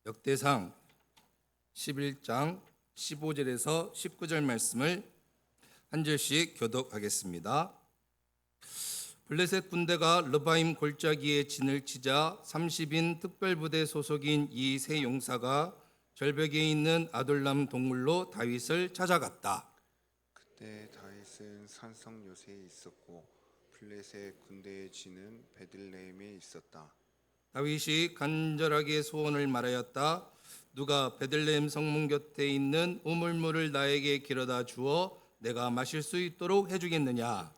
역대상 11장 15절에서 19절 말씀을 한 절씩 교독하겠습니다. 블레셋 군대가 르바임 골짜기에 진을 치자 30인 특별부대 소속인 이 세 용사가 절벽에 있는 아둘람 동굴로 다윗을 찾아갔다. 그때 다윗은 산성 요새에 있었고 블레셋 군대의 진은 베들레헴에 있었다. 다윗이 간절하게 소원을 말하였다. 누가 베들레헴 성문 곁에 있는 우물물을 나에게 길어다 주어 내가 마실 수 있도록 해주겠느냐.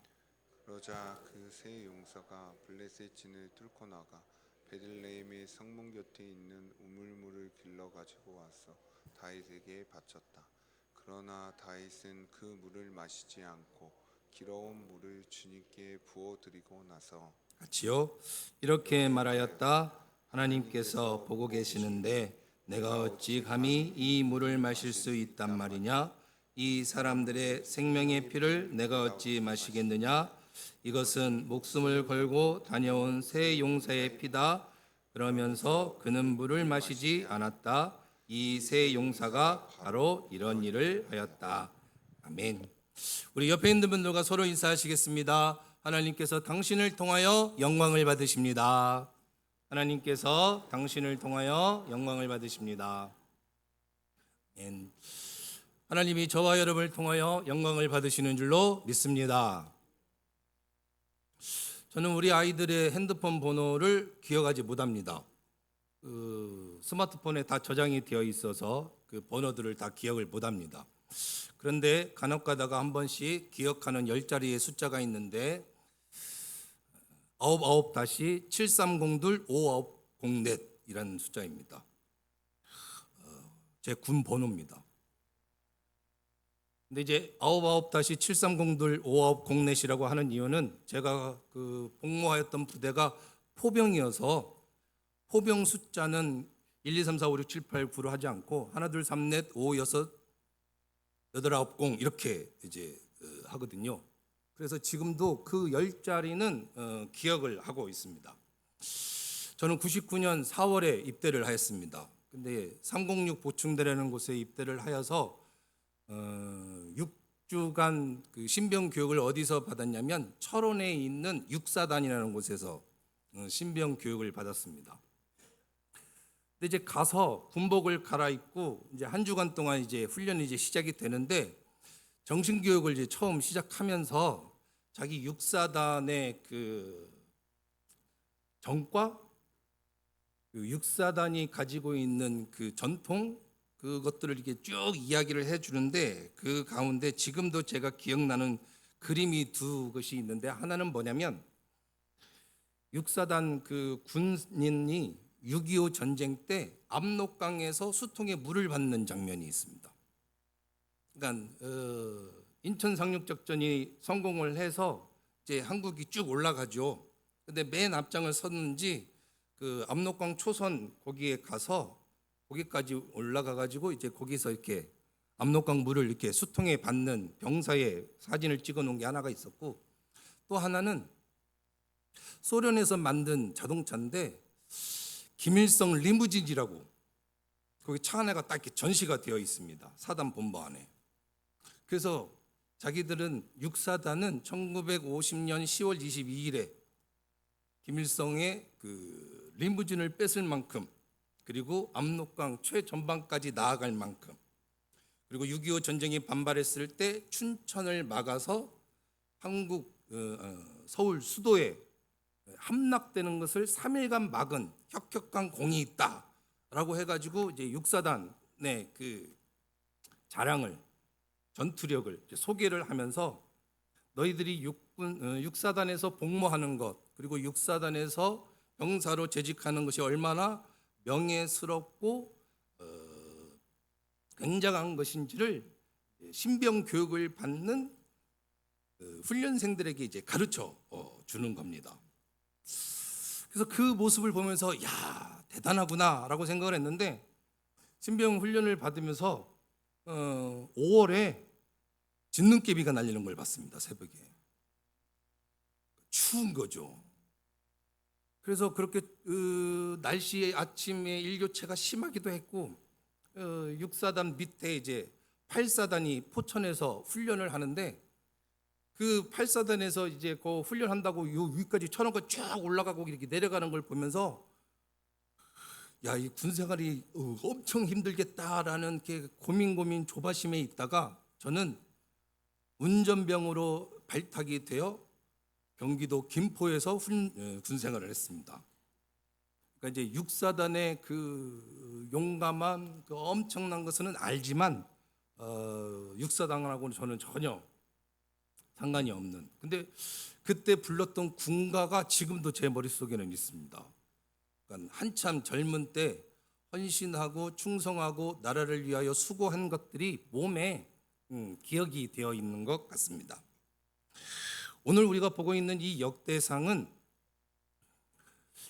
그러자 그 세 용사가 블레셋 진을 뚫고 나가 베들레헴의 성문 곁에 있는 우물물을 길러 가지고 와서 다윗에게 바쳤다. 그러나 다윗은 그 물을 마시지 않고 길어온 물을 주님께 부어 드리고 나서 같이요. 이렇게 말하였다. 하나님께서 보고 계시는데 내가 어찌 감히 이 물을 마실 수 있단 말이냐. 이 사람들의 생명의 피를 내가 어찌 마시겠느냐. 이것은 목숨을 걸고 다녀온 세 용사의 피다. 그러면서 그는 물을 마시지 않았다. 이 세 용사가 바로 이런 일을 하였다. 아멘. 우리 옆에 있는 분들과 서로 인사하시겠습니다. 하나님께서 당신을 통하여 영광을 받으십니다. 하나님께서 당신을 통하여 영광을 받으십니다. 아멘. 하나님이 저와 여러분을 통하여 영광을 받으시는 줄로 믿습니다. 저는 우리 아이들의 핸드폰 번호를 기억하지 못합니다. 스마트폰에 다 저장이 되어 있어서 그 번호들을 다 기억을 못합니다. 그런데 간혹 가다가 한 번씩 기억하는 10자리의 숫자가 있는데 99-7302-590이라는 숫자입니다. 제 군 번호입니다. 근데 이제 99-7302-590이라고 하는 이유는 제가 그 복무하였던 부대가 포병이어서 포병 숫자는 1, 2, 3, 4, 5, 6, 7, 8, 9로 하지 않고 하나, 둘, 3, 넷, 5, 6, 8, 9, 0 이렇게 이제 하거든요. 그래서 지금도 그 10자리는 기억을 하고 있습니다. 저는 99년 4월에 입대를 하였습니다. 근데 306 보충대라는 곳에 입대를 하여서 6주간 그 신병 교육을 어디서 받았냐면 철원에 있는 육사단이라는 곳에서 신병 교육을 받았습니다. 근데 이제 가서 군복을 갈아입고 이제 한 주간 동안 이제 훈련이 이제 시작이 되는데 정신 교육을 이제 처음 시작하면서 자기 육사단의 그 정과, 그 육사단이 가지고 있는 그 전통 그것들을 이렇게 쭉 이야기를 해주는데 그 가운데 지금도 제가 기억나는 그림이 두 것이 있는데 하나는 뭐냐면 육사단 그 군인이 6.25 전쟁 때 압록강에서 수통에 물을 받는 장면이 있습니다. 그러니까 인천 상륙작전이 성공을 해서 이제 한국이 쭉 올라가죠. 근데 맨 앞장을 섰는지 그 압록강 초선 거기에 가서 거기까지 올라가 가지고 이제 거기서 이렇게 압록강 물을 이렇게 수통에 받는 병사의 사진을 찍어 놓은 게 하나가 있었고 또 하나는 소련에서 만든 자동차인데 김일성 리무진이라고 거기 차 하나가 딱 이렇게 전시가 되어 있습니다. 사단 본부 안에. 그래서 자기들은 육사단은 1950년 10월 22일에 김일성의 그 리무진을 뺏을 만큼 그리고 압록강 최전방까지 나아갈 만큼 그리고 6.25 전쟁이 반발했을 때 춘천을 막아서 한국 서울 수도에 함락되는 것을 3일간 막은 혁혁한 공이 있다라고 해가지고 이제 육사단의 그 자랑을 전투력을 소개를 하면서 너희들이 육사단에서 복무하는 것 그리고 육사단에서 병사로 재직하는 것이 얼마나 명예스럽고 굉장한 것인지를 신병 교육을 받는 훈련생들에게 이제 가르쳐 주는 겁니다. 그래서 그 모습을 보면서 야 대단하구나라고 생각을 했는데 신병 훈련을 받으면서 5월에 진눈깨비가 날리는 걸 봤습니다. 새벽에 추운 거죠. 그래서 그렇게 날씨에 아침에 일교차가 심하기도 했고 6사단 밑에 이제 8사단이 포천에서 훈련을 하는데 그 8사단에서 이제 그 훈련한다고 요 위까지 천원까지 쫙 올라가고 이렇게 내려가는 걸 보면서 야, 이 군 생활이 엄청 힘들겠다라는 게 고민 조바심에 있다가 저는 운전병으로 발탁이 되어 경기도 김포에서 군 생활을 했습니다. 그러니까 이제 6사단의 그 용감한 그 엄청난 것은 알지만 6사단하고는 저는 전혀 상관이 없는. 근데 그때 불렀던 군가가 지금도 제 머릿속에는 있습니다. 그러니까 한참 젊은 때 헌신하고 충성하고 나라를 위하여 수고한 것들이 몸에 기억이 되어 있는 것 같습니다. 오늘 우리가 보고 있는 이 역대상은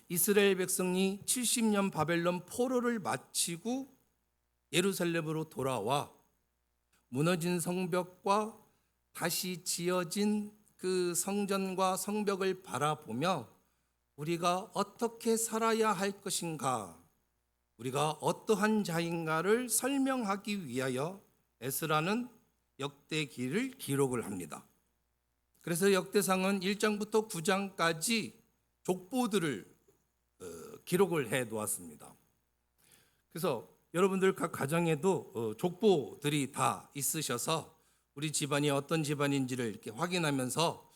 이스라엘 백성이 70년 바벨론 포로를 마치고 예루살렘으로 돌아와 무너진 성벽과 다시 지어진 그 성전과 성벽을 바라보며 우리가 어떻게 살아야 할 것인가, 우리가 어떠한 자인가를 설명하기 위하여 에스라는 역대기를 기록을 합니다. 그래서 역대상은 1장부터 9장까지 족보들을 기록을 해 놓았습니다. 그래서 여러분들 각 가정에도 족보들이 다 있으셔서 우리 집안이 어떤 집안인지를 이렇게 확인하면서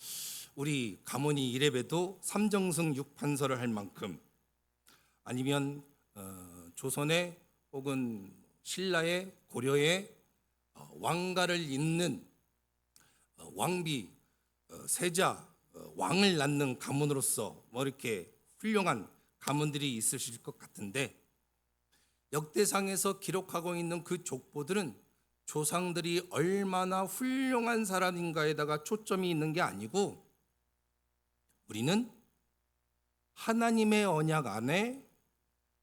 우리 가문이 이래봬도 삼정승 6판서를 할 만큼 아니면 조선의 혹은 신라의 고려의 왕가를 잇는 왕비 세자 왕을 낳는 가문으로서 뭐 이렇게 훌륭한 가문들이 있으실 것 같은데 역대상에서 기록하고 있는 그 족보들은 조상들이 얼마나 훌륭한 사람인가에다가 초점이 있는 게 아니고 우리는 하나님의 언약 안에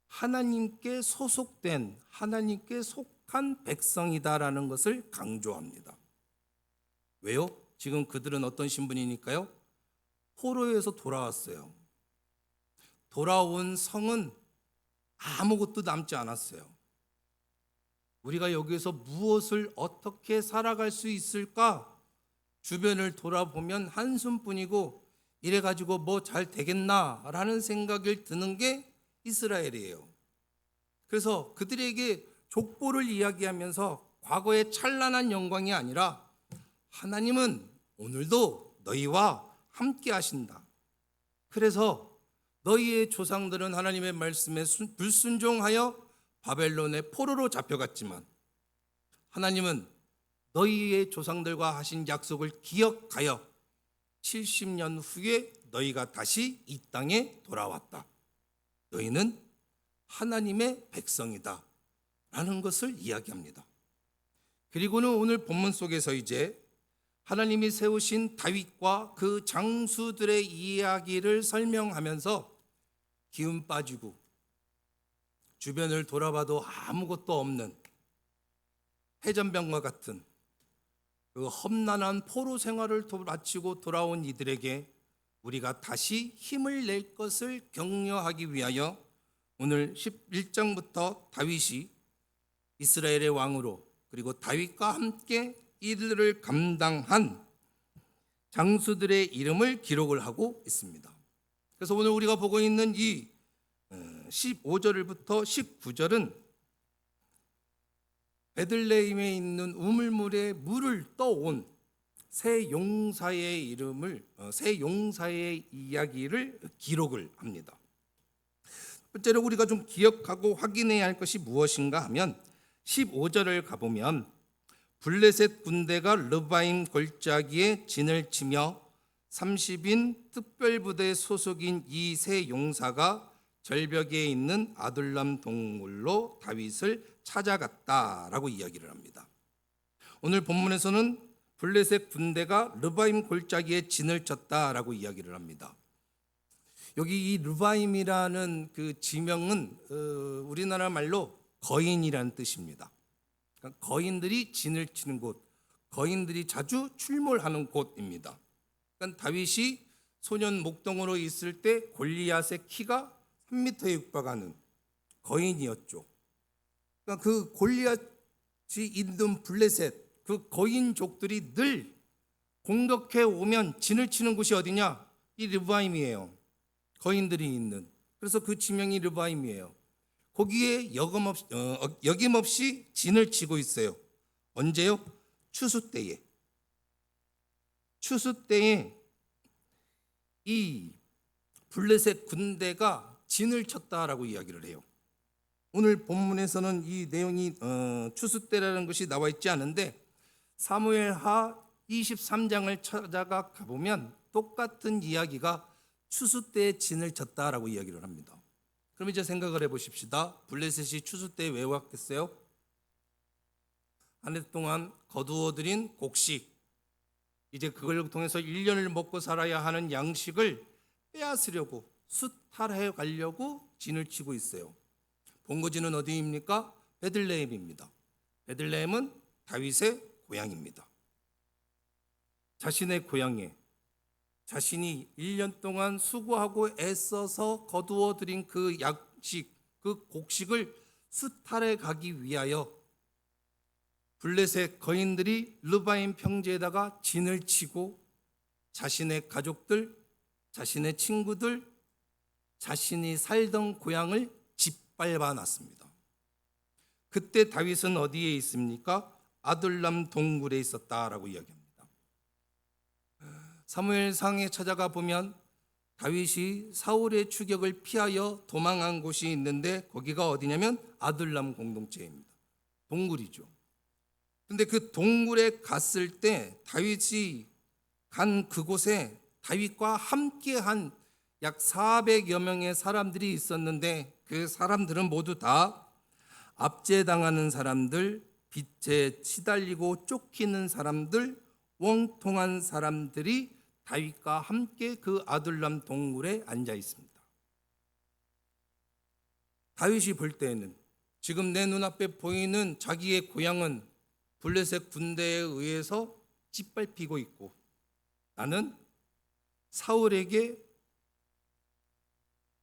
하나님께 소속된 하나님께 속한 백성이다라는 것을 강조합니다. 왜요? 지금 그들은 어떤 신분이니까요? 포로에서 돌아왔어요. 돌아온 성은 아무것도 남지 않았어요. 우리가 여기서 무엇을 어떻게 살아갈 수 있을까? 주변을 돌아보면 한숨뿐이고 이래가지고 뭐 잘 되겠나라는 생각을 드는 게 이스라엘이에요. 그래서 그들에게 족보를 이야기하면서 과거의 찬란한 영광이 아니라 하나님은 오늘도 너희와 함께 하신다. 그래서 너희의 조상들은 하나님의 말씀에 불순종하여 바벨론의 포로로 잡혀갔지만 하나님은 너희의 조상들과 하신 약속을 기억하여 70년 후에 너희가 다시 이 땅에 돌아왔다. 너희는 하나님의 백성이다 라는 것을 이야기합니다. 그리고는 오늘 본문 속에서 이제 하나님이 세우신 다윗과 그 장수들의 이야기를 설명하면서 기운 빠지고 주변을 돌아봐도 아무것도 없는 해전병과 같은 그 험난한 포로 생활을 마치고 돌아온 이들에게 우리가 다시 힘을 낼 것을 격려하기 위하여 오늘 11장부터 다윗이 이스라엘의 왕으로 그리고 다윗과 함께 이들을 감당한 장수들의 이름을 기록을 하고 있습니다. 그래서 오늘 우리가 보고 있는 이 15절부터 19절은 베들레헴에 있는 우물물에 물을 떠온 세 용사의 이름을 세 용사의 이야기를 기록을 합니다. 첫째로 우리가 좀 기억하고 확인해야 할 것이 무엇인가 하면 15절을 가보면 블레셋 군대가 르바임 골짜기에 진을 치며 30인 특별부대 소속인 이 세 용사가 절벽에 있는 아둘람 동굴로 다윗을 찾아갔다라고 이야기를 합니다. 오늘 본문에서는 블레셋 군대가 르바임 골짜기에 진을 쳤다라고 이야기를 합니다. 여기 이 르바임이라는 그 지명은 우리나라 말로 거인이라는 뜻입니다. 그러니까 거인들이 진을 치는 곳, 거인들이 자주 출몰하는 곳입니다. 그러니까 다윗이 소년 목동으로 있을 때 골리앗의 키가 3m에 육박하는 거인이었죠. 그러니까 그 골리앗이 있는 블레셋, 그 거인족들이 늘 공격해 오면 진을 치는 곳이 어디냐? 이 르바임이에요. 거인들이 있는. 그래서 그 지명이 르바임이에요. 거기에 여김없이 진을 치고 있어요. 언제요? 추수 때에. 추수 때에 이 블레셋 군대가 진을 쳤다라고 이야기를 해요. 오늘 본문에서는 이 내용이 추수 때라는 것이 나와 있지 않은데 사무엘하 23장을 찾아가 보면 똑같은 이야기가 추수 때에 진을 쳤다라고 이야기를 합니다. 그럼 이제 생각을 해보십시다. 블레셋이 추수 때에 왜 왔겠어요? 한 해 동안 거두어들인 곡식, 이제 그걸 통해서 1년을 먹고 살아야 하는 양식을 빼앗으려고 수탈해 가려고 진을 치고 있어요. 본거지는 어디입니까? 베들레헴입니다. 베들레헴은 다윗의 고향입니다. 자신의 고향에 자신이 1년 동안 수고하고 애써서 거두어 들인 그 양식, 그 곡식을 수탈해 가기 위하여 블레셋 거인들이 르바임 평지에다가 진을 치고 자신의 가족들, 자신의 친구들, 자신이 살던 고향을 짓밟아 놨습니다. 그때 다윗은 어디에 있습니까? 아둘람 동굴에 있었다라고 이야기합니다. 사무엘상에 찾아가 보면 다윗이 사울의 추격을 피하여 도망한 곳이 있는데 거기가 어디냐면 아둘람 공동체입니다. 동굴이죠. 근데 그 동굴에 갔을 때 다윗이 간 그곳에 다윗과 함께한 약 400여 명의 사람들이 있었는데 그 사람들은 모두 다 압제당하는 사람들, 빚에 시달리고 쫓기는 사람들, 원통한 사람들이 다윗과 함께 그 아둘람 동굴에 앉아 있습니다. 다윗이 볼 때에는 지금 내 눈앞에 보이는 자기의 고향은 블레셋 군대에 의해서 짓밟히고 있고 나는 사울에게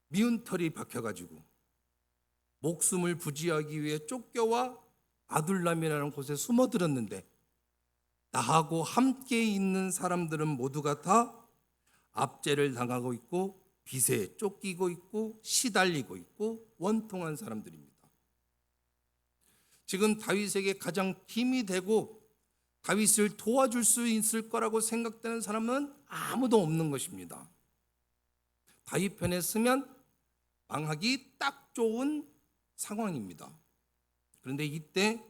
미운 털이 박혀가지고 목숨을 부지하기 위해 쫓겨와 아둘람이라는 곳에 숨어들었는데 나하고 함께 있는 사람들은 모두가 다 압제를 당하고 있고 빚에 쫓기고 있고 시달리고 있고 원통한 사람들입니다. 지금 다윗에게 가장 힘이 되고 다윗을 도와줄 수 있을 거라고 생각되는 사람은 아무도 없는 것입니다. 다윗 편에 서면 망하기 딱 좋은 상황입니다. 그런데 이때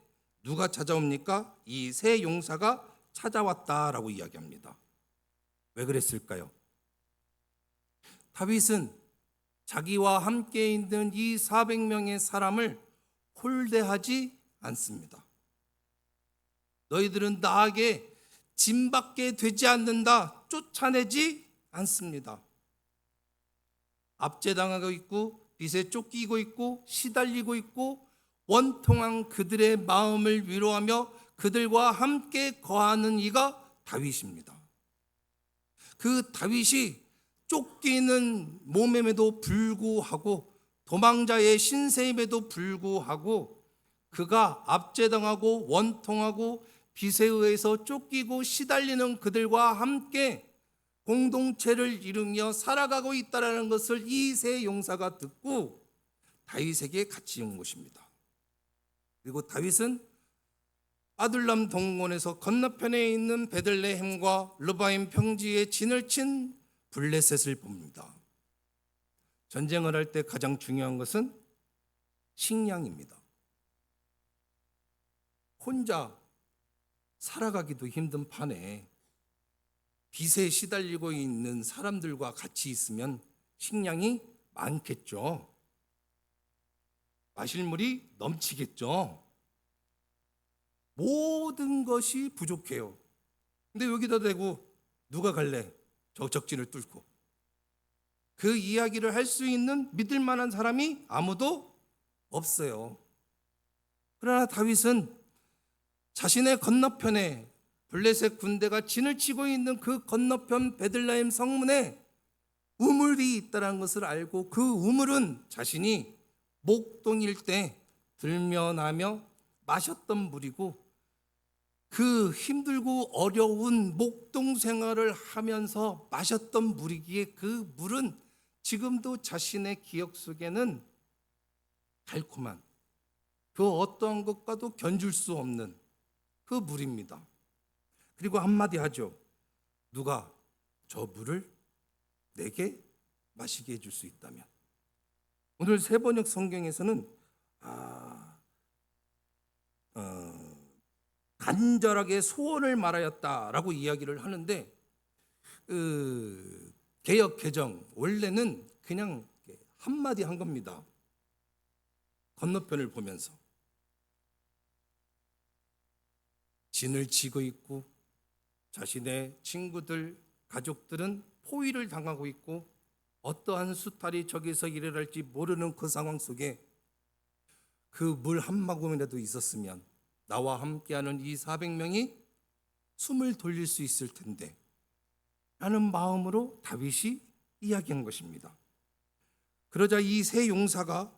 누가 찾아옵니까? 이 세 용사가 찾아왔다라고 이야기합니다. 왜 그랬을까요? 다윗은 자기와 함께 있는 이 400명의 사람을 홀대하지 않습니다. 너희들은 나에게 짐받게 되지 않는다, 쫓아내지 않습니다. 압제당하고 있고 빚에 쫓기고 있고 시달리고 있고 원통한 그들의 마음을 위로하며 그들과 함께 거하는 이가 다윗입니다. 그 다윗이 쫓기는 몸임에도 불구하고 도망자의 신세임에도 불구하고 그가 압제당하고 원통하고 빚에 의해서 쫓기고 시달리는 그들과 함께 공동체를 이루며 살아가고 있다는 것을 이 세 용사가 듣고 다윗에게 같이 온 것입니다. 그리고 다윗은 아둘람 동원에서 건너편에 있는 베들레헴과 르바임 평지에 진을 친 블레셋을 봅니다. 전쟁을 할 때 가장 중요한 것은 식량입니다. 혼자 살아가기도 힘든 판에 빚에 시달리고 있는 사람들과 같이 있으면 식량이 많겠죠. 마실 물이 넘치겠죠. 모든 것이 부족해요. 근데 여기다 대고 누가 갈래? 저 적진을 뚫고. 그 이야기를 할 수 있는 믿을 만한 사람이 아무도 없어요. 그러나 다윗은 자신의 건너편에 블레셋 군대가 진을 치고 있는 그 건너편 베들레헴 성문에 우물이 있다는 것을 알고 그 우물은 자신이 목동일 때 들며 나며 마셨던 물이고, 그 힘들고 어려운 목동 생활을 하면서 마셨던 물이기에 그 물은 지금도 자신의 기억 속에는 달콤한, 그 어떠한 것과도 견줄 수 없는 그 물입니다. 그리고 한마디 하죠. 누가 저 물을 내게 마시게 해줄 수 있다면. 오늘 세번역 성경에서는 간절하게 소원을 말하였다라고 이야기를 하는데, 개역 개정 원래는 그냥 한마디 한 겁니다. 건너편을 보면서 진을 치고 있고 자신의 친구들, 가족들은 포위를 당하고 있고 어떠한 수탈이 저기서 일어날지 모르는 그 상황 속에 그 물 한 모금이라도 있었으면 나와 함께하는 이 400명이 숨을 돌릴 수 있을 텐데 라는 마음으로 다윗이 이야기한 것입니다. 그러자 이 세 용사가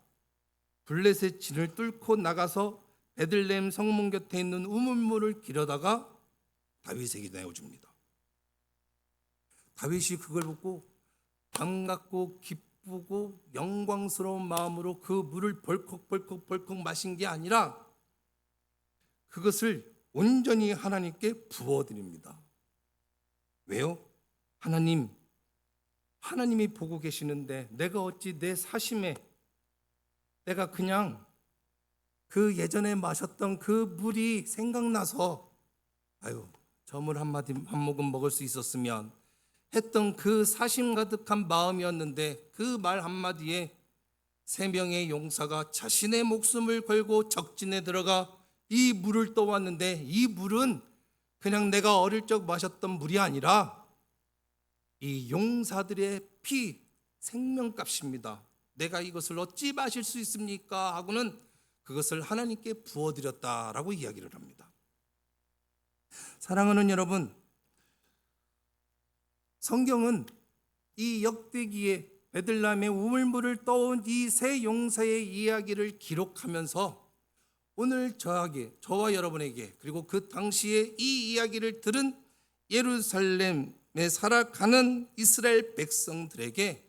블레셋 진을 뚫고 나가서 베들레헴 성문 곁에 있는 우물물을 길어다가 다윗에게 내어줍니다. 다윗이 그걸 보고 반갑고 기쁘고 영광스러운 마음으로 그 물을 벌컥 마신 게 아니라 그것을 온전히 하나님께 부어드립니다. 왜요? 하나님이 보고 계시는데 내가 어찌 내 사심에 내가 그냥 그 예전에 마셨던 그 물이 생각나서 저 물 한 모금 먹을 수 있었으면 했던 그 사심 가득한 마음이었는데, 그 말 한마디에 3명의 용사가 자신의 목숨을 걸고 적진에 들어가 이 물을 떠왔는데, 이 물은 그냥 내가 어릴 적 마셨던 물이 아니라 이 용사들의 피, 생명값입니다. 내가 이것을 어찌 마실 수 있습니까? 하고는 그것을 하나님께 부어드렸다라고 이야기를 합니다. 사랑하는 여러분, 성경은 이 역대기에 베들레헴의 우물물을 떠온 이 세 용사의 이야기를 기록하면서 오늘 저와 여러분에게, 그리고 그 당시에 이 이야기를 들은 예루살렘에 살아가는 이스라엘 백성들에게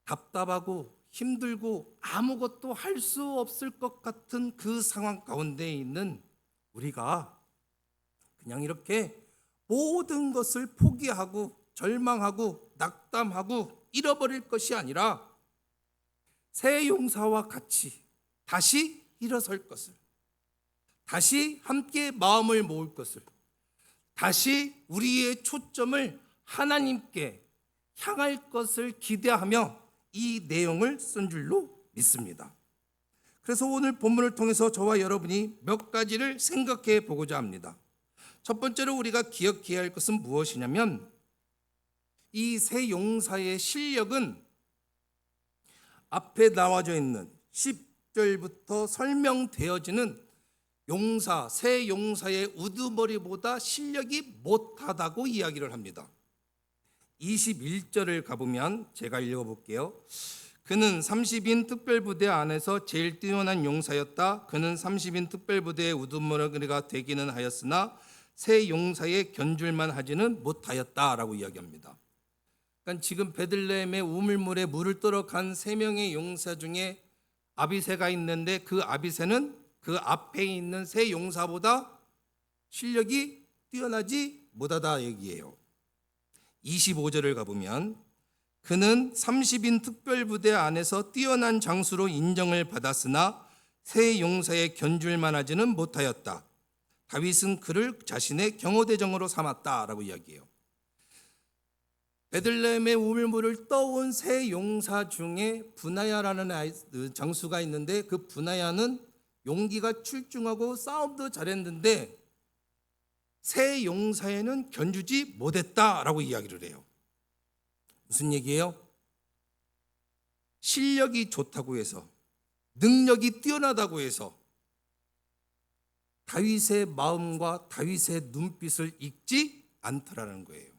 답답하고 힘들고 아무것도 할 수 없을 것 같은 그 상황 가운데 있는 우리가 그냥 이렇게 모든 것을 포기하고 절망하고 낙담하고 잃어버릴 것이 아니라 새 용사와 같이 다시 일어설 것을, 다시 함께 마음을 모을 것을, 다시 우리의 초점을 하나님께 향할 것을 기대하며 이 내용을 쓴 줄로 믿습니다. 그래서 오늘 본문을 통해서 저와 여러분이 몇 가지를 생각해 보고자 합니다. 첫 번째로 우리가 기억해야 할 것은 무엇이냐면, 이 세 용사의 실력은 앞에 나와져 있는 10절부터 설명되어지는 세 용사의 우두머리보다 실력이 못하다고 이야기를 합니다. 21절을 가보면 제가 읽어볼게요. 그는 30인 특별부대 안에서 제일 뛰어난 용사였다. 그는 30인 특별부대의 우두머리가 되기는 하였으나 세 용사의 견줄만 하지는 못하였다라고 이야기합니다. 그러니까 지금 베들레헴의 우물물에 물을 떨어간 3명의 용사 중에 아비새가 있는데, 그 아비새는 그 앞에 있는 세 용사보다 실력이 뛰어나지 못하다 얘기예요. 25절을 가보면 그는 30인 특별부대 안에서 뛰어난 장수로 인정을 받았으나 세 용사의 견줄만 하지는 못하였다. 다윗은 그를 자신의 경호대장으로 삼았다라고 이야기해요. 베들레헴의 우물물을 떠온 세 용사 중에 브나야라는 장수가 있는데, 그 브나야는 용기가 출중하고 싸움도 잘했는데 세 용사에는 견주지 못했다라고 이야기를 해요. 무슨 얘기예요? 실력이 좋다고 해서, 능력이 뛰어나다고 해서 다윗의 마음과 다윗의 눈빛을 읽지 않더라는 거예요.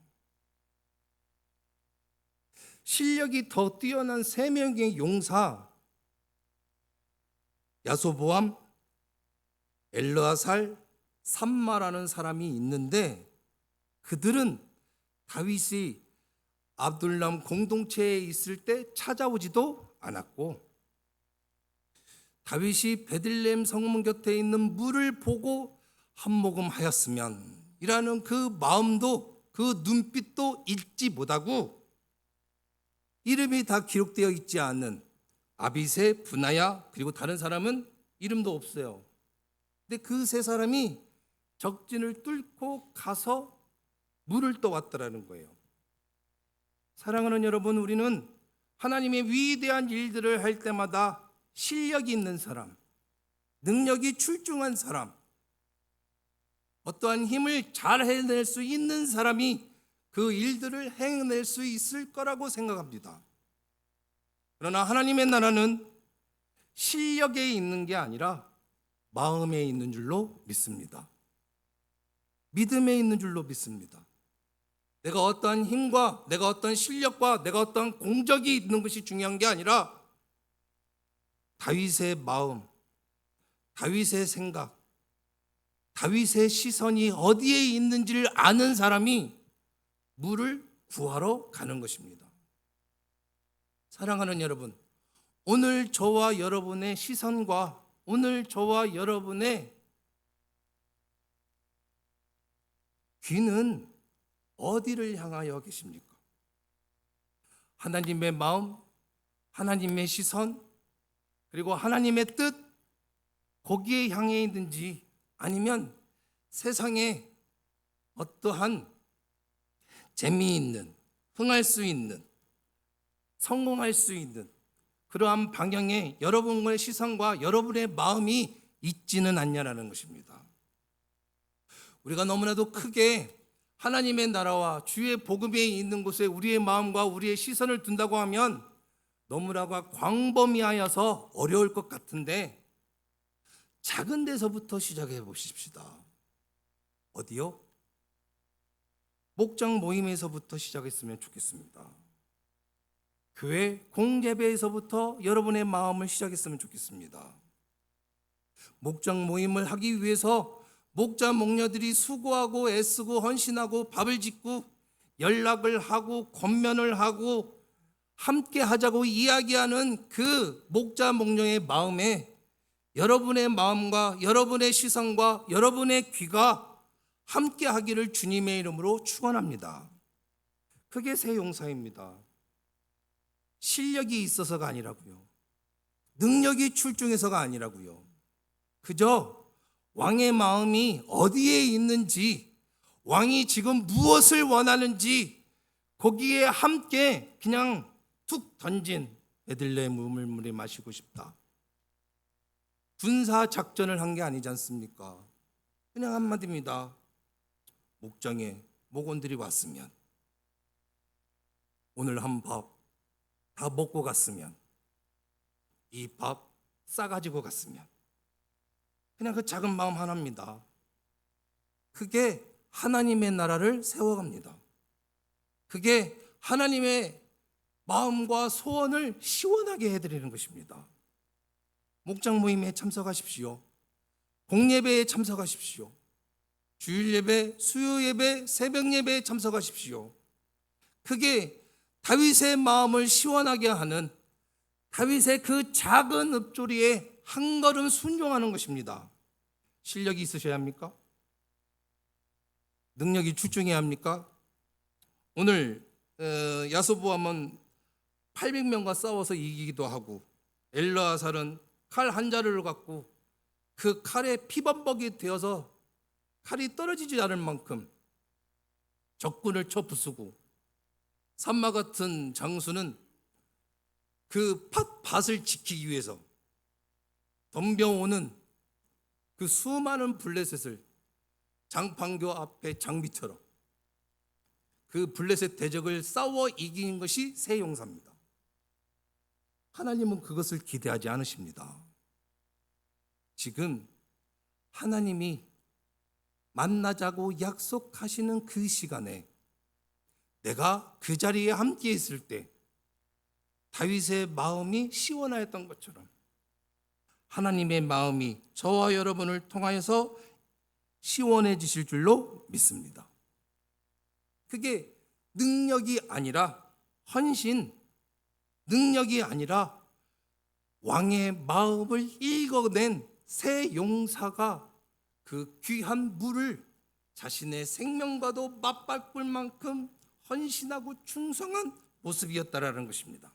실력이 더 뛰어난 세 명의 용사 야소보암, 엘르아살, 삼마라는 사람이 있는데 그들은 다윗이 압둘람 공동체에 있을 때 찾아오지도 않았고 다윗이 베들레헴 성문 곁에 있는 물을 보고 한 모금 하였으면 이라는 그 마음도 그 눈빛도 잊지 못하고 이름이 다 기록되어 있지 않은 아비새, 분하야 그리고 다른 사람은 이름도 없어요. 근데 그 세 사람이 적진을 뚫고 가서 물을 떠왔더라는 거예요. 사랑하는 여러분, 우리는 하나님의 위대한 일들을 할 때마다 실력이 있는 사람, 능력이 출중한 사람, 어떠한 힘을 잘 해낼 수 있는 사람이 그 일들을 해낼 수 있을 거라고 생각합니다. 그러나 하나님의 나라는 실력에 있는 게 아니라 마음에 있는 줄로 믿습니다. 믿음에 있는 줄로 믿습니다. 내가 어떠한 힘과 내가 어떠한 실력과 내가 어떠한 공적이 있는 것이 중요한 게 아니라 다윗의 마음, 다윗의 생각, 다윗의 시선이 어디에 있는지를 아는 사람이 물을 구하러 가는 것입니다. 사랑하는 여러분, 오늘 저와 여러분의 시선과 오늘 저와 여러분의 귀는 어디를 향하여 계십니까? 하나님의 마음, 하나님의 시선, 그리고 하나님의 뜻, 거기에 향해 있는지 아니면 세상에 어떠한 재미있는, 흥할 수 있는, 성공할 수 있는 그러한 방향에 여러분의 시선과 여러분의 마음이 있지는 않냐라는 것입니다. 우리가 너무나도 크게 하나님의 나라와 주의 복음에 있는 곳에 우리의 마음과 우리의 시선을 둔다고 하면 너무나도 광범위하여서 어려울 것 같은데 작은 데서부터 시작해 보십시다. 어디요? 목장 모임에서부터 시작했으면 좋겠습니다. 교회 공예배에서부터 여러분의 마음을 시작했으면 좋겠습니다. 목장 모임을 하기 위해서 목자 목녀들이 수고하고 애쓰고 헌신하고 밥을 짓고 연락을 하고 권면을 하고 함께 하자고 이야기하는 그 목자 목녀의 마음에 여러분의 마음과 여러분의 시선과 여러분의 귀가 함께 하기를 주님의 이름으로 축원합니다. 그게 새 용사입니다. 실력이 있어서가 아니라고요. 능력이 출중해서가 아니라고요. 그저 왕의 마음이 어디에 있는지, 왕이 지금 무엇을 원하는지 거기에 함께 그냥 툭 던진 베들레헴 우물물에 마시고 싶다. 군사 작전을 한 게 아니지 않습니까? 그냥 한마디입니다. 목장에 목원들이 왔으면 오늘 한 밥 다 먹고 갔으면 이 밥 싸가지고 갔으면 그냥 그 작은 마음 하나입니다. 그게 하나님의 나라를 세워갑니다. 그게 하나님의 마음과 소원을 시원하게 해드리는 것입니다. 목장 모임에 참석하십시오. 공예배에 참석하십시오. 주일예배, 수요예배, 새벽예배에 참석하십시오. 그게 다윗의 마음을 시원하게 하는 다윗의 그 작은 읍조리에 한 걸음 순종하는 것입니다. 실력이 있으셔야 합니까? 능력이 출중해야 합니까? 오늘 야소보암은 800명과 싸워서 이기기도 하고 엘르아살은 칼 한 자루를 갖고 그 칼에 피범벅이 되어서 칼이 떨어지지 않을 만큼 적군을 쳐 부수고 산마 같은 장수는 그 밭을 지키기 위해서 덤벼오는 그 수많은 블레셋을 장판교 앞에 장비처럼 그 블레셋 대적을 싸워 이기는 것이 새 용사입니다. 하나님은 그것을 기대하지 않으십니다. 지금 하나님이 만나자고 약속하시는 그 시간에 내가 그 자리에 함께 있을 때 다윗의 마음이 시원하였던 것처럼 하나님의 마음이 저와 여러분을 통하여서 시원해지실 줄로 믿습니다. 그게 능력이 아니라 헌신, 능력이 아니라 왕의 마음을 읽어낸 새 용사가 그 귀한 물을 자신의 생명과도 맞바꿀 만큼 헌신하고 충성한 모습이었다라는 것입니다.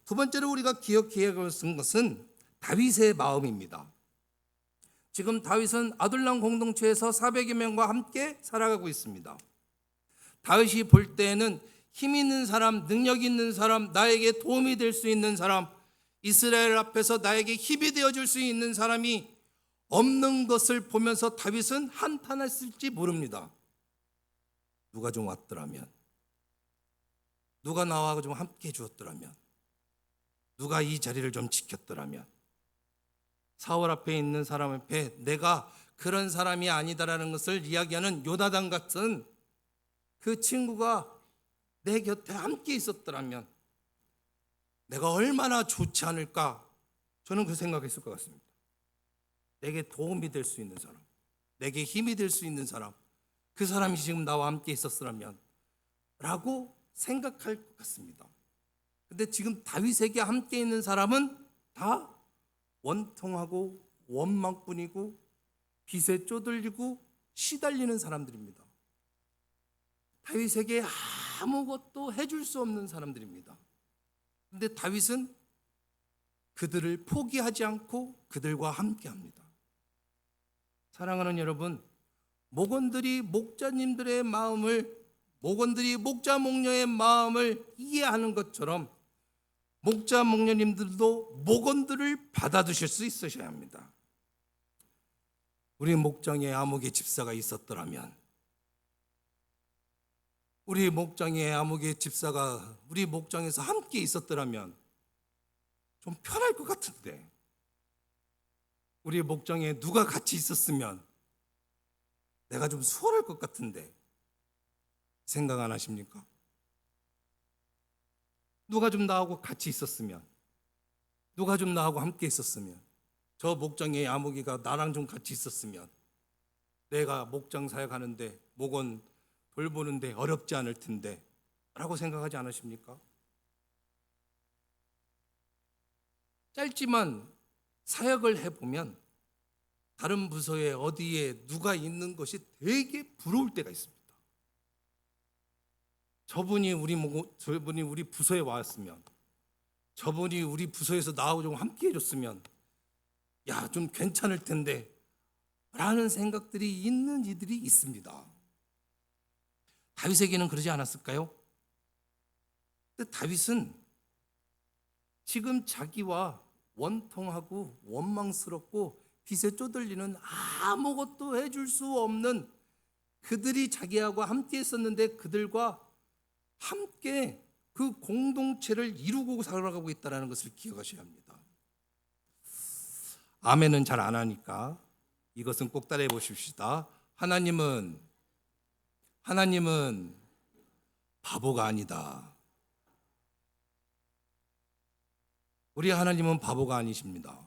두 번째로 우리가 기억해야 할 것은 다윗의 마음입니다. 지금 다윗은 아둘람 공동체에서 400여 명과 함께 살아가고 있습니다. 다윗이 볼 때에는 힘 있는 사람, 능력 있는 사람, 나에게 도움이 될 수 있는 사람, 이스라엘 앞에서 나에게 힘이 되어줄 수 있는 사람이 없는 것을 보면서 다윗은 한탄했을지 모릅니다. 누가 좀 왔더라면, 누가 나와 좀 함께 해주었더라면, 누가 이 자리를 좀 지켰더라면, 사울 앞에 있는 사람 앞에 내가 그런 사람이 아니다라는 것을 이야기하는 요나단 같은 그 친구가 내 곁에 함께 있었더라면 내가 얼마나 좋지 않을까, 저는 그 생각했을 것 같습니다. 내게 도움이 될 수 있는 사람, 내게 힘이 될 수 있는 사람, 그 사람이 지금 나와 함께 있었으면 라고 생각할 것 같습니다. 근데 지금 다윗에게 함께 있는 사람은 다 원통하고 원망뿐이고 빚에 쪼들리고 시달리는 사람들입니다. 다윗에게 아무것도 해줄 수 없는 사람들입니다. 근데 다윗은 그들을 포기하지 않고 그들과 함께합니다. 사랑하는 여러분, 목원들이 목자님들의 마음을, 목원들이 목자 목녀의 마음을 이해하는 것처럼 목자 목녀님들도 목원들을 받아두실 수 있으셔야 합니다. 우리 목장에 아무개 집사가 있었더라면, 우리 목장에 아무개 집사가 우리 목장에서 함께 있었더라면 좀 편할 것 같은데, 우리 목장에 누가 같이 있었으면 내가 좀 수월할 것 같은데 생각 안 하십니까? 누가 좀 나하고 같이 있었으면, 누가 좀 나하고 함께 있었으면, 저 목장의 아무개가 나랑 좀 같이 있었으면 내가 목장 사역하는데, 목원 돌보는데 어렵지 않을 텐데 라고 생각하지 않으십니까? 짧지만 사역을 해보면 다른 부서에 어디에 누가 있는 것이 되게 부러울 때가 있습니다. 저분이 우리 부서에 왔으면, 저분이 우리 부서에서 나하고 좀 함께 해줬으면 야, 좀 괜찮을 텐데 라는 생각들이 있는 이들이 있습니다. 다윗에게는 그러지 않았을까요? 근데 다윗은 지금 자기와 원통하고 원망스럽고 빚에 쪼들리는, 아무것도 해줄 수 없는 그들이 자기하고 함께 있었는데 그들과 함께 그 공동체를 이루고 살아가고 있다는 것을 기억하셔야 합니다. 아멘은 잘 안 하니까 이것은 꼭 따라해 보십시다. 하나님은 바보가 아니다. 우리 하나님은 바보가 아니십니다.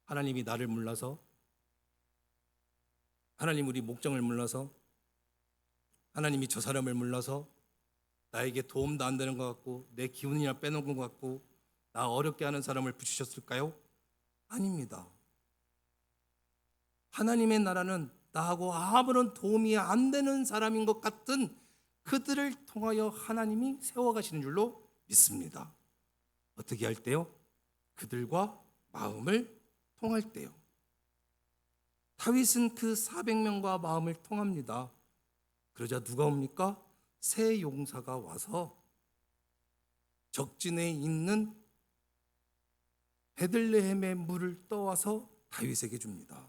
하나님이 나를 몰라서, 하나님 우리 목장을 몰라서, 하나님이 저 사람을 몰라서 나에게 도움도 안 되는 것 같고 내 기운이나 빼놓은 것 같고 나 어렵게 하는 사람을 붙이셨을까요? 아닙니다. 하나님의 나라는 나하고 아무런 도움이 안 되는 사람인 것 같은 그들을 통하여 하나님이 세워가시는 줄로 믿습니다. 어떻게 할 때요? 그들과 마음을 통할 때요. 다윗은 그 400명과 마음을 통합니다. 그러자 누가 옵니까? 새 용사가 와서 적진에 있는 베들레헴의 물을 떠와서 다윗에게 줍니다.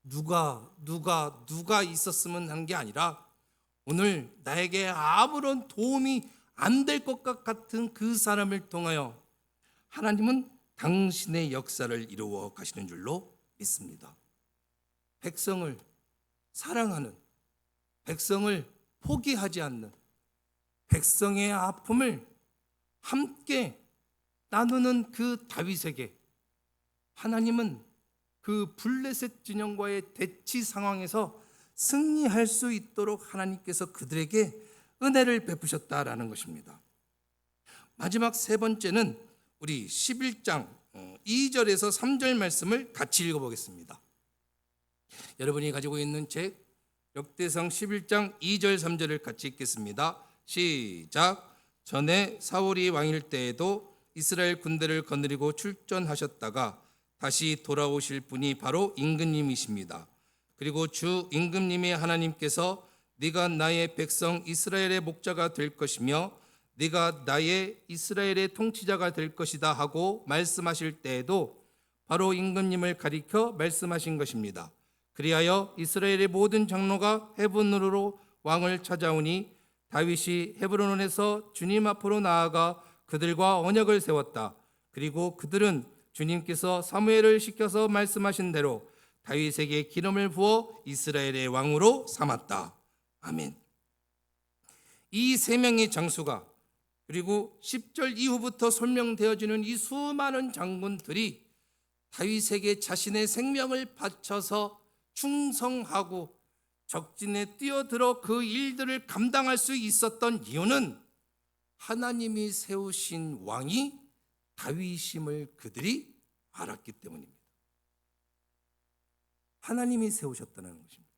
누가 있었으면 한 게 아니라 오늘 나에게 아무런 도움이 안 될 것 같은 그 사람을 통하여 하나님은 당신의 역사를 이루어 가시는 줄로 믿습니다. 백성을 사랑하는, 백성을 포기하지 않는, 백성의 아픔을 함께 나누는 그 다윗에게 하나님은 그 블레셋 진영과의 대치 상황에서 승리할 수 있도록 하나님께서 그들에게 은혜를 베푸셨다라는 것입니다. 마지막 세 번째는 우리 11장 2절에서 3절 말씀을 같이 읽어보겠습니다. 여러분이 가지고 있는 책 역대상 11장 2절 3절을 같이 읽겠습니다. 시작. 전에 사울이 왕일 때에도 이스라엘 군대를 거느리고 출전하셨다가 다시 돌아오실 분이 바로 임금님이십니다. 그리고 주 임금님의 하나님께서 네가 나의 백성 이스라엘의 목자가 될 것이며 네가 나의 이스라엘의 통치자가 될 것이다 하고 말씀하실 때에도 바로 임금님을 가리켜 말씀하신 것입니다. 그리하여 이스라엘의 모든 장로가 헤브론으로 왕을 찾아오니 다윗이 헤브론에서 주님 앞으로 나아가 그들과 언약을 세웠다. 그리고 그들은 주님께서 사무엘을 시켜서 말씀하신 대로 다윗에게 기름을 부어 이스라엘의 왕으로 삼았다. 아멘. 이 세 명의 장수가 그리고 10절 이후부터 설명되어지는 이 수많은 장군들이 다윗에게 자신의 생명을 바쳐서 충성하고 적진에 뛰어들어 그 일들을 감당할 수 있었던 이유는 하나님이 세우신 왕이 다윗임을 그들이 알았기 때문입니다. 하나님이 세우셨다는 것입니다.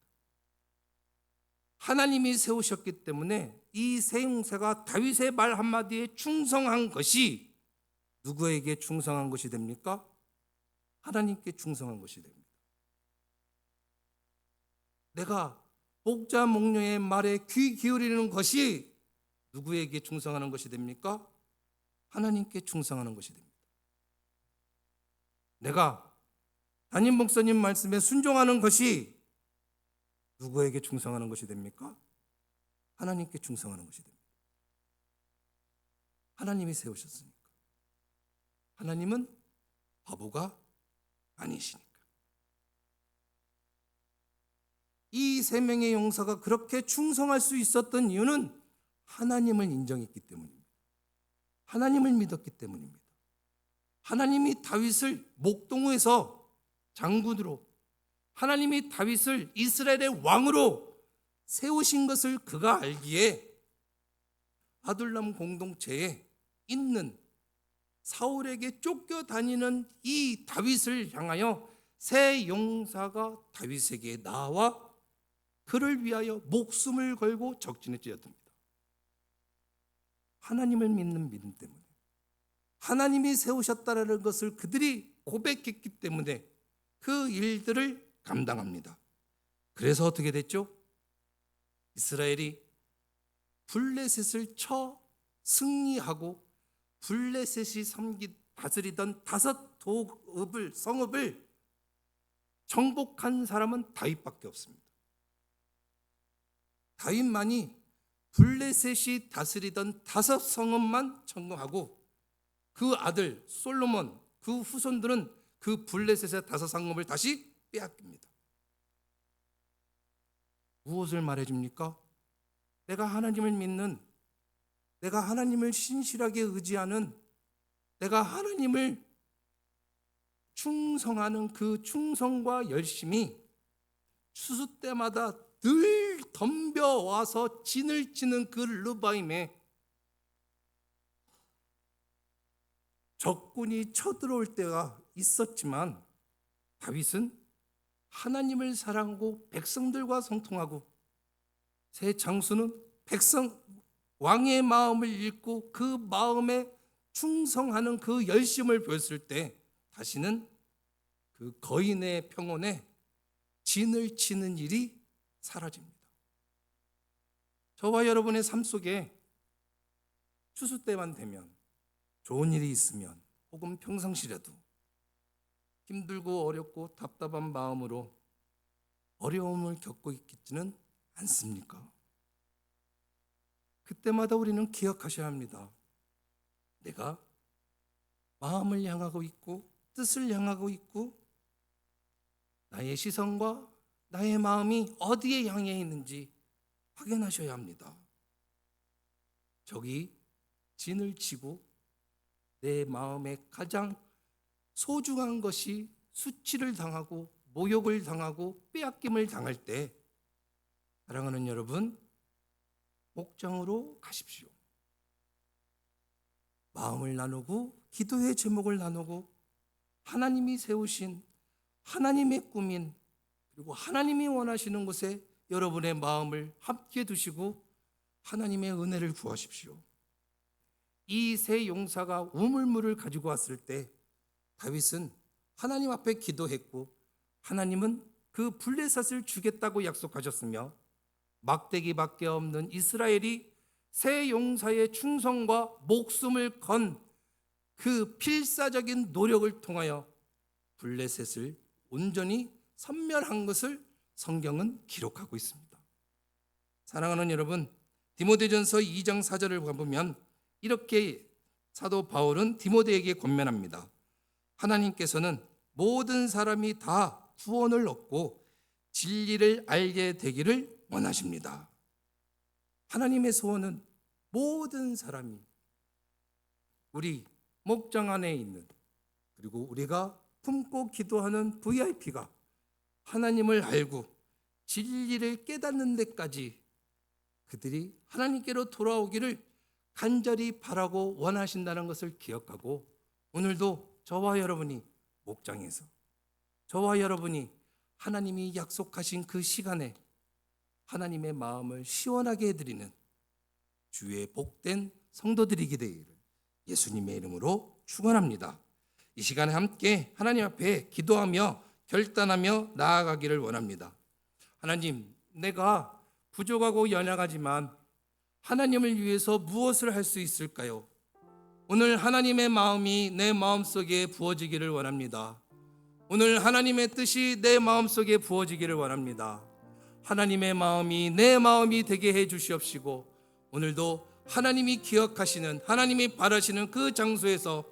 하나님이 세우셨기 때문에 이 세 용사가 다윗의 말 한마디에 충성한 것이 누구에게 충성한 것이 됩니까? 하나님께 충성한 것이 됩니다. 내가 목자 목녀의 말에 귀 기울이는 것이 누구에게 충성하는 것이 됩니까? 하나님께 충성하는 것이 됩니다. 내가 담임 목사님 말씀에 순종하는 것이 누구에게 충성하는 것이 됩니까? 하나님께 충성하는 것이 됩니다. 하나님이 세우셨으니까. 하나님은 바보가 아니시니까. 이 세 명의 용사가 그렇게 충성할 수 있었던 이유는 하나님을 인정했기 때문입니다. 하나님을 믿었기 때문입니다. 하나님이 다윗을 목동에서 장군으로, 하나님이 다윗을 이스라엘의 왕으로 세우신 것을 그가 알기에 아둘람 공동체에 있는 사울에게 쫓겨다니는 이 다윗을 향하여 세 용사가 다윗에게 나와 그를 위하여 목숨을 걸고 적진에 뛰어듭니다. 하나님을 믿는 믿음 때문에, 하나님이 세우셨다라는 것을 그들이 고백했기 때문에 그 일들을 감당합니다. 그래서 어떻게 됐죠? 이스라엘이 블레셋을 쳐 승리하고 블레셋이 다스리던 5 성읍을 정복한 사람은 다윗밖에 없습니다. 다윗만이 블레셋이 다스리던 5 성읍만 점령하고 그 아들 솔로몬, 그 후손들은 그 블레셋의 5 성읍을 다시 빼앗깁니다. 무엇을 말해줍니까? 내가 하나님을 믿는, 내가 하나님을 신실하게 의지하는, 내가 하나님을 충성하는 그 충성과 열심이 추수 때마다 늘 덤벼와서 진을 치는 그 르바임에 적군이 쳐들어올 때가 있었지만 다윗은 하나님을 사랑하고 백성들과 성통하고 새 장수는 왕의 마음을 읽고 그 마음에 충성하는 그 열심을 보였을 때 다시는 그 거인의 평온에 진을 치는 일이 사라집니다. 저와 여러분의 삶 속에 추수 때만 되면, 좋은 일이 있으면, 혹은 평상시라도 힘들고 어렵고 답답한 마음으로 어려움을 겪고 있지는 않습니까? 그때마다 우리는 기억하셔야 합니다. 내가 마음을 향하고 있고 뜻을 향하고 있고 나의 시선과 나의 마음이 어디에 향해 있는지 확인하셔야 합니다. 적이 진을 치고 내 마음에 가장 소중한 것이 수치를 당하고 모욕을 당하고 빼앗김을 당할 때, 사랑하는 여러분, 목장으로 가십시오. 마음을 나누고 기도의 제목을 나누고 하나님이 세우신 하나님의 꿈인, 그리고 하나님이 원하시는 곳에 여러분의 마음을 함께 두시고 하나님의 은혜를 구하십시오. 이 세 용사가 우물물을 가지고 왔을 때 다윗은 하나님 앞에 기도했고, 하나님은 그 블레셋을 주겠다고 약속하셨으며, 막대기밖에 없는 이스라엘이 세 용사의 충성과 목숨을 건 그 필사적인 노력을 통하여 블레셋을 온전히 섬멸한 것을 성경은 기록하고 있습니다. 사랑하는 여러분, 디모데전서 2장 4절을 보면 이렇게 사도 바울은 디모데에게 권면합니다. 하나님께서는 모든 사람이 다 구원을 얻고 진리를 알게 되기를 원하십니다. 하나님의 소원은 모든 사람이, 우리 목장 안에 있는, 그리고 우리가 품고 기도하는 VIP가 하나님을 알고 진리를 깨닫는 데까지 그들이 하나님께로 돌아오기를 간절히 바라고 원하신다는 것을 기억하고, 오늘도 저와 여러분이 목장에서, 저와 여러분이 하나님이 약속하신 그 시간에 하나님의 마음을 시원하게 해드리는 주의 복된 성도들이게 되기를 예수님의 이름으로 축원합니다. 이 시간에 함께 하나님 앞에 기도하며 결단하며 나아가기를 원합니다. 하나님, 내가 부족하고 연약하지만 하나님을 위해서 무엇을 할 수 있을까요? 오늘 하나님의 마음이 내 마음속에 부어지기를 원합니다. 오늘 하나님의 뜻이 내 마음속에 부어지기를 원합니다. 하나님의 마음이 내 마음이 되게 해 주시옵시고, 오늘도 하나님이 기억하시는, 하나님이 바라시는 그 장소에서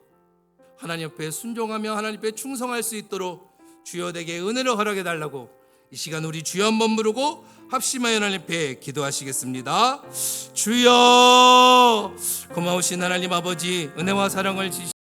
하나님 앞에 순종하며 하나님 앞에 충성할 수 있도록 주여 내게 은혜를 허락해 달라고 이 시간 우리 주여 한번 부르고 합심하여 하나님 앞에 기도하시겠습니다. 주여, 고마우신 하나님 아버지, 은혜와 사랑을